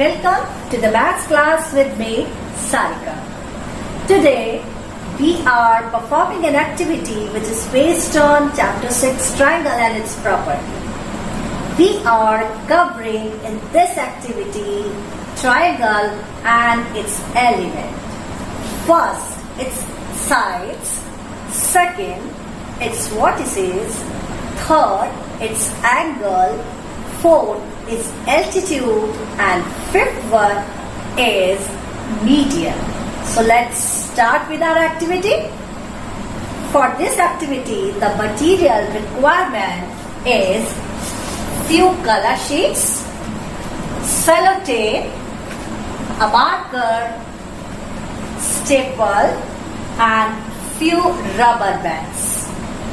Welcome to the maths class with me, Sarika. Today, we are performing an activity which is based on Chapter 6, Triangle and its Property. We are covering in this activity triangle and its element. First, its sides. Second, its vertices. Third, its angle. Fourth is altitude, and fifth one is median. So let's start with our activity. For this activity, the material requirement is few color sheets, sellotape, a marker, staple, and few rubber bands.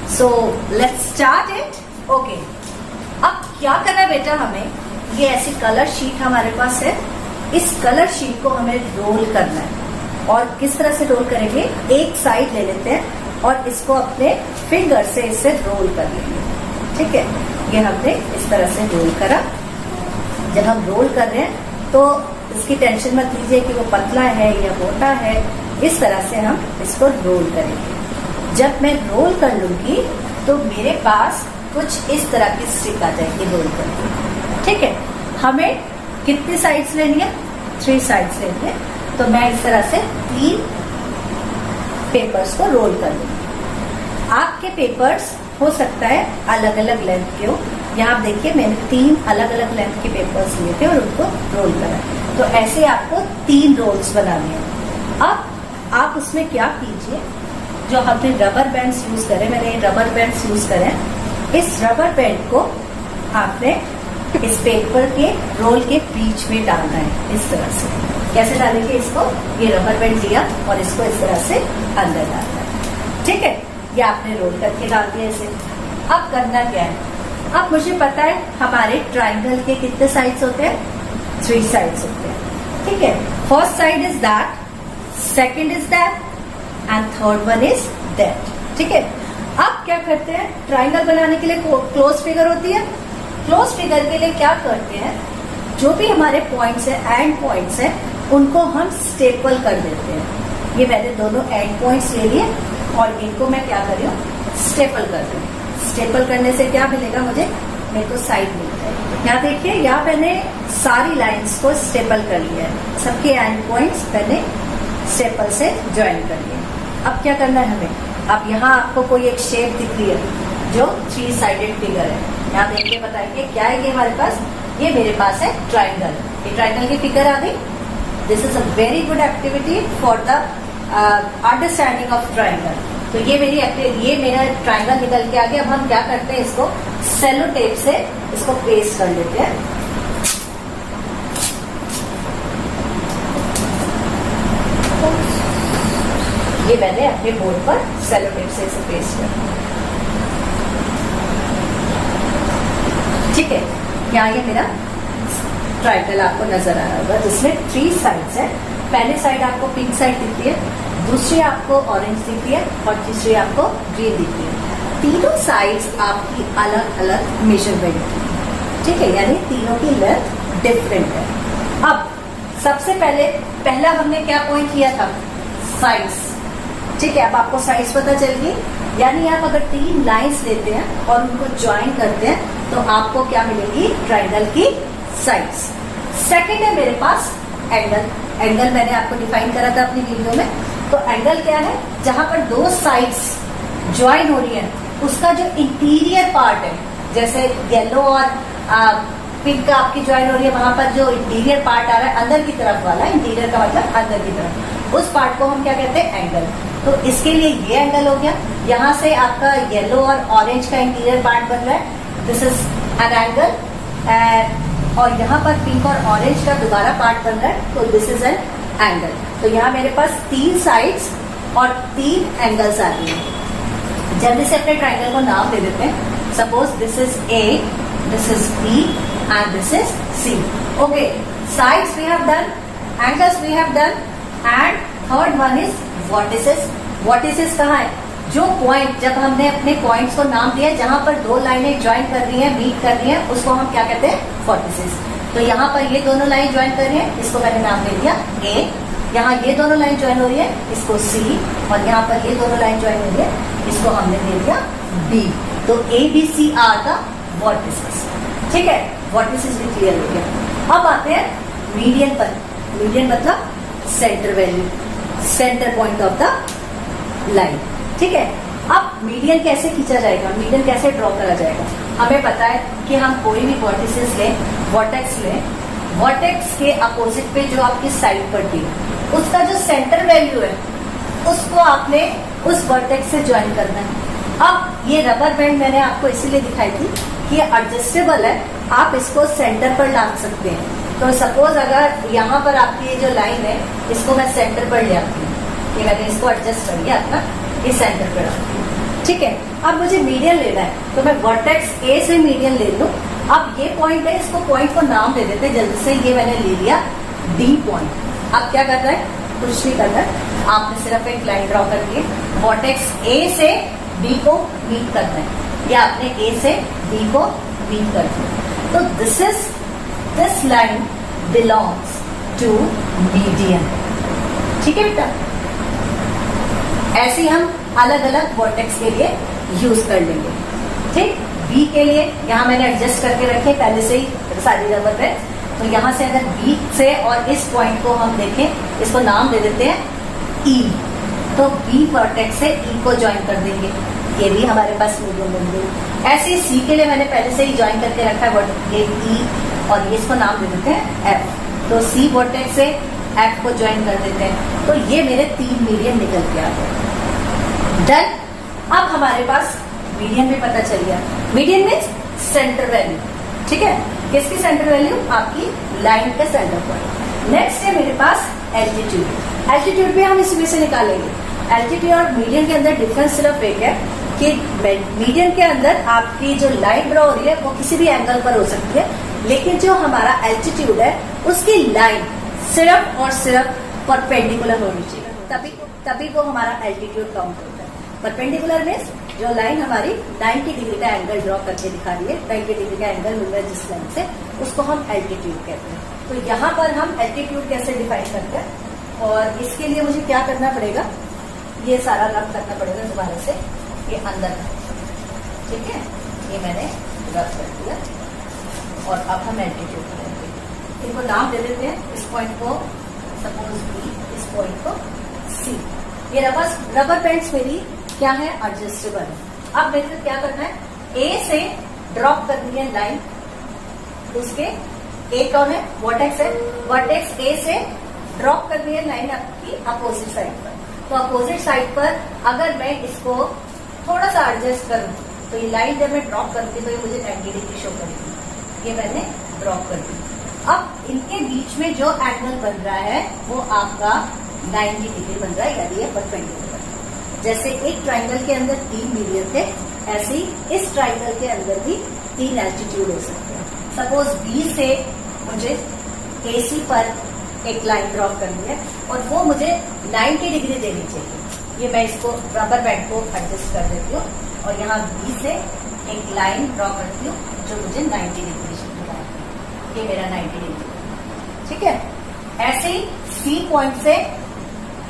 So let's start it. Okay. अब क्या करना है बेटा, हमें ये ऐसी colour sheet हमारे पास है, इस कलर शीट को हमें रोल करना है। और किस तरह से रोल करेंगे, एक साइड ले लेते हैं और इसको अपने फिंगर से इसे रोल कर लेंगे। ठीक है, ये हमने इस तरह से रोल करा। जब हम रोल कर रहे हैं तो इसकी टेंशन मत लीजिए कि वो पतला है या मोटा है, इस तरह से हम इसको रोल करेंगे। जब मैं रोल कर लूंगी तो मेरे पास कुछ इस तरह की स्टिक आ जाएगी रोल करके। ठीक है, हमें कितनी साइड्स लेनी है, 3 साइड्स लेनी है। तो मैं इस तरह से 3 पेपर्स को रोल कर लूंगी। आपके पेपर्स हो सकता है अलग अलग लेंथ के हो। यहाँ आप देखिए, मैंने 3 अलग अलग लेंथ के पेपर्स लिए थे और उनको रोल करा। तो ऐसे आपको 3 रोल्स बनाने हैं। अब आप उसमें क्या कीजिए, जो हमने रबर बैंड्स यूज करे, मैंने रबर बैंड्स यूज करे, इस रबर बैंड को आपने इस पेपर के रोल के बीच में डालना है। इस तरह से कैसे डालेंगे इसको, ये रबर बैंड लिया और इसको इस तरह से अंदर डालना है। ठीक है, ये आपने रोल करके डाल दिया इसे। अब करना क्या है, अब मुझे पता है हमारे ट्राइंगल के कितने साइड्स होते हैं, 3 साइड्स होते हैं। ठीक है, first side is that, second is that and third one is that. ठीक है, अब क्या करते हैं, ट्राइंगल बनाने के लिए क्लोज फिगर होती है। क्लोज फिगर के लिए क्या करते हैं, जो भी हमारे पॉइंट्स है, एंड पॉइंट्स है, उनको हम स्टेपल कर देते हैं। ये मैंने दोनों एंड पॉइंट्स ले लिए और इनको मैं क्या कर रही हूँ, स्टेपल कर रही हूँ। स्टेपल करने से क्या मिलेगा मुझे, मेरे को साइड मिलता है। यहाँ देखिए, यहाँ मैंने सारी लाइन्स को स्टेपल कर लिया है, सबके एंड पॉइंट्स मैंने स्टेपल से ज्वाइन कर लिए। अब क्या करना है हमें, अब यहाँ आपको कोई एक शेप दिख रही है जो 3 साइडेड फिगर है। यहाँ देखिए, बताइए क्या है ये हमारे पास, ये मेरे पास है ट्राइंगल। ये ट्राइंगल की फिगर आ गई। This is a very good activity for the understanding of triangle. तो ये मेरा ट्राइंगल निकल के आ गया। अब हम क्या करते हैं, इसको सेलो टेप से इसको पेस्ट कर लेते हैं। ये मैंने अपने बोर्ड पर सेलो टेप से इसे पेस्ट किया। ठीक है, यहाँ ये मेरा ट्राइंगल आपको नजर आ रहा होगा, जिसमें 3 साइड्स है। पहले साइड आपको पिंक साइड दिखती है, दूसरी आपको ऑरेंज दिखती है और तीसरी आपको ग्रीन दिखती है। तीनों साइड्स आपकी अलग अलग मेजरमेंट की। ठीक है, यानी तीनों की लेंथ डिफरेंट है। अब सबसे पहला हमने क्या पॉइंट किया था, साइड्स। ठीक है, अब आपको साइड्स पता चल गई। यानी आप अगर 3 लाइंस लेते हैं और उनको ज्वाइन करते हैं तो आपको क्या मिलेगी, ट्राइंगल की साइड्स। सेकंड है मेरे पास एंगल। एंगल मैंने आपको डिफाइन करा था अपनी वीडियो में। तो एंगल क्या है, जहां पर 2 साइड्स ज्वाइन हो रही है, उसका जो इंटीरियर पार्ट है, जैसे येलो और पिंक का आपकी ज्वाइन हो रही है, वहां पर जो इंटीरियर पार्ट आ रहा है अंदर की तरफ वाला, इंटीरियर का मतलब अंदर की तरफ, उस पार्ट को हम क्या कहते हैं, एंगल। तो इसके लिए ये एंगल हो गया। यहाँ से आपका येलो और ऑरेंज का इंटीरियर पार्ट बन रहा है, दिस इज एन एंगल। और यहाँ पर पिंक और ऑरेंज का दोबारा पार्ट बन रहा है, तो दिस इज एन एंगल। तो यहाँ मेरे पास 3 साइड्स और 3 एंगल्स आ रही है। जल्दी से अपने ट्राइंगल को नाम दे देते हैं। Suppose this is A, this is B and this is C. Okay, sides we have done, angles we have done, and third one is vertices. Vertices कहाँ है, जो पॉइंट, जब हमने अपने पॉइंट्स को नाम दिया जहां पर 2 लाइनें ज्वाइन कर रही हैं, मीट कर रही हैं, उसको हम क्या कहते हैं, वर्टिसेस। तो यहाँ पर ये दोनों लाइन ज्वाइन कर रहे हैं, इसको मैंने नाम दे दिया ए। यहाँ ये दोनों लाइन ज्वाइन हो रही है, इसको सी। और यहाँ पर ये दोनों लाइन ज्वाइन हो रही है, इसको हमने दे दिया बी। तो A B C are the vertices. ठीक है, वर्टिसेस भी क्लियर हो गया। अब आते हैं मीडियन पर। मीडियन मतलब centre value, centre point of the line. ठीक है, अब मीडियन कैसे खींचा जाएगा, मीडियन कैसे ड्रॉ करा जाएगा। हमें पता है कि हम कोई भी वर्टिसेस लें, वर्टेक्स लें, वर्टेक्स के अपोजिट पे जो आपकी साइड पड़ती है, उसका जो सेंटर वैल्यू है उसको आपने उस वर्टेक्स से ज्वाइन करना है। अब ये रबर बैंड मैंने आपको इसीलिए दिखाई थी कि ये एडजस्टेबल है, आप इसको सेंटर पर ला सकते हैं। तो सपोज अगर यहाँ पर आपकी ये जो लाइन है, इसको मैं सेंटर पर ले आती हूँ, कि मैंने इसको एडजस्ट कर लिया अपना, ये सेंटर पर रखती हूँ। ठीक है, अब मुझे मीडियन लेना है, तो मैं वर्टेक्स ए से मीडियन ले लूँ। अब ये पॉइंट है, इसको पॉइंट को नाम दे देते हैं जल्दी से। ये मैंने ले लिया डी पॉइंट। अब क्या करना है, कुछ नहीं करना है, आपने सिर्फ एक लाइन ड्रॉ करके वर्टेक्स ए से बी को मीट करना है, या आपने ए से बी को मीट कर दिया। तो this line belongs to median. ठीक है बेटा, ऐसे हम अलग अलग वर्टेक्स के लिए यूज कर लेंगे। ठीक, बी के लिए यहाँ मैंने एडजस्ट करके रखे पहले से ही सारी रबर पे। तो यहाँ से अगर बी से और इस पॉइंट को हम देखें, इसको नाम दे देते हैं ई। तो बी वर्टेक्स से ई को ज्वाइन कर देंगे, ये भी हमारे पास मीडियन बन गई। ऐसे सी के लिए मैंने पहले से ही ज्वाइन करके रखा है ये ई, और ये इसको नाम दे देते हैं एफ। तो सी वर्टेक्स से एफ को ज्वाइन कर देते हैं। तो ये मेरे 3 मीडियन निकल के आ गए। डन। अब हमारे पास मीडियन भी पता चल गया। Median means centre value. ठीक है, किसकी सेंटर वैल्यू, आपकी लाइन का सेंटर पॉइंट। नेक्स्ट है मेरे पास एल्टीट्यूड। एल्टीट्यूड भी हम इसी में से निकालेंगे। एल्टीट्यूड और मीडियन के अंदर डिफरेंस सिर्फ एक है कि मीडियन के अंदर आपकी जो लाइन ड्रॉ हो रही है वो किसी भी एंगल पर हो सकती है, लेकिन जो हमारा एल्टीट्यूड है उसकी लाइन सिर्फ और सिर्फ परपेंडिकुलर होनी चाहिए, तभी वो हमारा एल्टीट्यूड काउंट होता है। परपेंडिकुलर मीन्स जो लाइन हमारी 90 डिग्री का एंगल ड्रॉ करके दिखा रही है, 90 डिग्री का एंगल मिल रहा है जिस लाइन से, उसको हम एल्टीट्यूड कहते हैं। तो यहाँ पर हम एल्टीट्यूड कैसे डिफाइन करते हैं, और इसके लिए मुझे क्या करना पड़ेगा, ये सारा रब करना पड़ेगा दोबारा से, ये अंदर। ठीक है, ये मैंने रब कर दिया, और अब हम एल्टीट्यूड करेंगे। इनको नाम दे देते हैं, इस पॉइंट को सपोज बी, इस पॉइंट को सी। ये रबर बैंड्स मेरी क्या है, एडजस्टेबल है। अब मेरे को क्या करना है, ए से ड्रॉप करनी है लाइन, उसके ए कौन है, वर्टेक्स है, वर्टेक्स ए से ड्रॉप करनी है लाइन आपकी अपोजिट साइड पर। तो अपोजिट साइड पर अगर मैं इसको थोड़ा सा एडजस्ट करूं, तो ये लाइन जब मैं ड्रॉप करती तो ये मुझे 90 डिग्री शो करेगी। ये मैंने ड्रॉप कर दी। अब इनके बीच में जो एंगल बन रहा है वो आपका 90 डिग्री बन रहा है, यानी ये परपेंडिकुलर। जैसे एक ट्राइंगल के अंदर 3 मीडियन थे, ऐसे ही इस ट्राइंगल के अंदर भी 3 एल्टीट्यूड हो सकते हैं। सपोज बी से मुझे एसी पर एक लाइन ड्रॉ करनी है और वो मुझे 90 डिग्री देनी चाहिए। ये मैं इसको रबर बैंड को एडजस्ट कर देती हूँ और यहाँ बी से एक लाइन ड्रॉ करती हूँ जो मुझे 90 डिग्री दिखाएगी। ये मेरा 90 डिग्री। ठीक है, ऐसे ही सी पॉइंट से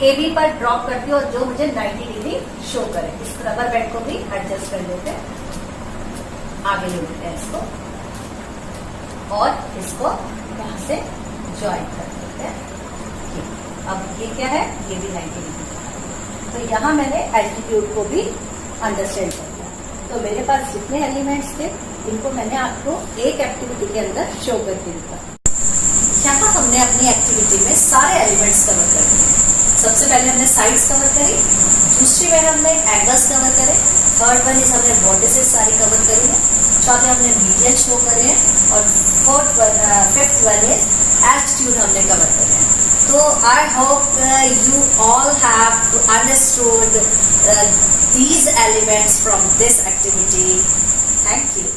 ए बी पर ड्रॉप करती हूँ और जो मुझे 90 डिग्री शो करे। इस रबर बैंड को भी एडजस्ट कर देते हैं, आगे ले लेते हैं इसको और इसको यहाँ से ज्वाइन कर देते हैं। अब ये क्या है, ये भी 90 डिग्री। तो यहाँ मैंने एल्टीट्यूड को भी अंडरस्टैंड कर दिया। तो मेरे पास जितने एलिमेंट्स थे इनको मैंने आपको एक एक्टिविटी के अंदर शो करके दिखा। यहाँ हमने अपनी एक्टिविटी में सारे एलिमेंट्स कवर कर दिए। सबसे पहले हमने साइड्स कवर करी, दूसरी में हमने एंगल्स कवर करे, थर्ड वन इज हमने वर्टिसेस सारी कवर करी है, चौथे हमने मीडियन शो करे हैं, और फिफ्थ वन इज एल्टीट्यूड हमने कवर करे हैं। तो I hope you all have understood these elements from this activity. Thank you.